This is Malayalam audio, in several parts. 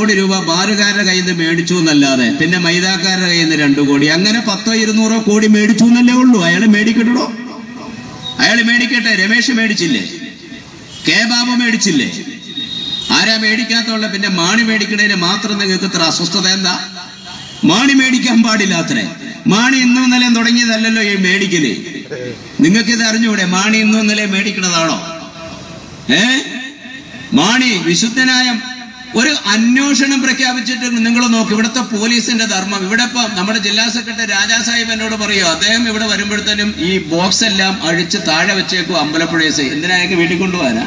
കോടി രൂപ ബാറുകാരുടെ കയ്യിൽ നിന്ന് മേടിച്ചു എന്നല്ലാതെ പിന്നെ മൈദാക്കാരുടെ കയ്യിൽ നിന്ന് 2 കോടി, അങ്ങനെ 10-200 കോടി മേടിച്ചു എന്നല്ലേ ഉള്ളൂ. അയാൾ മേടിക്കട്ടോ, അയാൾ മേടിക്കട്ടെ. രമേശ് മേടിച്ചില്ലേ? കെ ബാബു മേടിച്ചില്ലേ? ആരാ മേടിക്കാത്തുള്ള? പിന്നെ മാണി മേടിക്കണേന് മാത്രം നിങ്ങൾക്ക് ഇത്ര അസ്വസ്ഥത എന്താ? മാണി മേടിക്കാൻ പാടില്ലാത്രേ. മാണി ഇന്നും ഇന്നലെ തുടങ്ങിയതല്ലല്ലോ ഈ മേടിക്കല്. നിങ്ങൾക്കിത് അറിഞ്ഞൂടെ? മാണി ഇന്നും ഇന്നലെ മേടിക്കണതാണോ? മാണി വിശുദ്ധനായ ഒരു അന്വേഷണം പ്രഖ്യാപിച്ചിട്ട് നിങ്ങൾ നോക്ക്. ഇവിടുത്തെ പോലീസിന്റെ ധർമ്മം. ഇവിടെ ഇപ്പം നമ്മുടെ ജില്ലാ സെക്രട്ടറി രാജാ സാഹിബ് എന്നോട് പറയുമോ, അദ്ദേഹം ഇവിടെ വരുമ്പോഴത്തേനും ഈ ബോക്സ് എല്ലാം അഴിച്ച് താഴെ വെച്ചേക്കും അമ്പലപ്പുഴ എസ്. എന്തിനാ അയാൾക്ക് വീട്ടിൽ കൊണ്ടുപോകാനാ?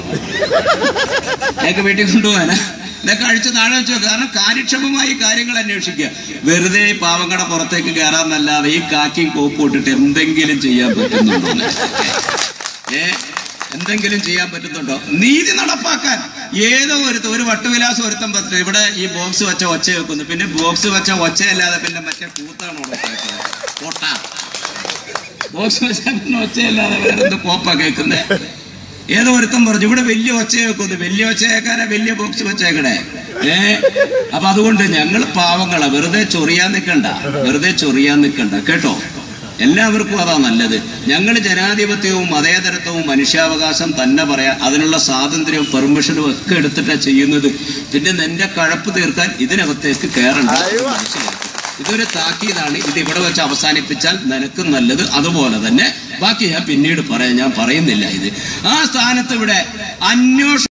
അയാൾക്ക് വീട്ടിൽ കൊണ്ടുപോകാനാ? ഇതൊക്കെ അഴിച്ച് താഴെ വെച്ചോ. കാരണം കാര്യക്ഷമമായി കാര്യങ്ങൾ അന്വേഷിക്കുക. വെറുതെ പാവങ്ങളുടെ പുറത്തേക്ക് കയറാന്നല്ലാതെ ഈ കാക്കിയും കോപ്പും ഇട്ടിട്ട് എന്തെങ്കിലും ചെയ്യാൻ പറ്റുന്നുണ്ടോ? എന്തെങ്കിലും ചെയ്യാൻ പറ്റുന്നുണ്ടോ? നീതി നടപ്പാക്കാൻ ഏതോ ഒരു വട്ടുവിലാസം ഒരുത്തം പറ്റില്ല. ഇവിടെ ഈ ബോക്സ് വെച്ച ഒച്ച വെക്കുന്നു. പിന്നെ ബോക്സ് വെച്ച ഒച്ചയല്ലാതെ പിന്നെ മറ്റേ കൂത്താണ് കോട്ട. ബോക്സ് വെച്ച പിന്നെ ഒച്ചയല്ലാതെ വേറെന്ത് കോപ്പ കേൾക്കുന്നേ? ഏതോ ഒരുത്തം പറഞ്ഞു ഇവിടെ വലിയ ഒച്ച വെക്കുന്നു. വലിയ ഒച്ച കേൾക്കാനാ വലിയ ബോക്സ് വെച്ചേക്കണേ. അപ്പൊ അതുകൊണ്ട് ഞങ്ങൾ പാവങ്ങളാ. വെറുതെ ചൊറിയാൻ നിൽക്കണ്ട കേട്ടോ. എല്ലാവർക്കും അതാ നല്ലത്. ഞങ്ങൾ ജനാധിപത്യവും മതേതരത്വവും മനുഷ്യാവകാശം തന്നെ പറയാം. അതിനുള്ള സ്വാതന്ത്ര്യവും പെർമിഷനും ഒക്കെ എടുത്തിട്ടാണ് ചെയ്യുന്നത്. പിന്നെ നിന്റെ കഴപ്പ് തീർക്കാൻ ഇതിനകത്തേക്ക് കയറണ്ട. ഇതൊരു താക്കീതാണ്. ഇത് ഇവിടെ വെച്ച് അവസാനിപ്പിച്ചാൽ നിനക്കും നല്ലത്. അതുപോലെ തന്നെ ബാക്കി ഞാൻ പിന്നീട് പറയാം. ഞാൻ പറയുന്നില്ല ഇത്. ആ സ്ഥാനത്ത് ഇവിടെ അന്വേഷണം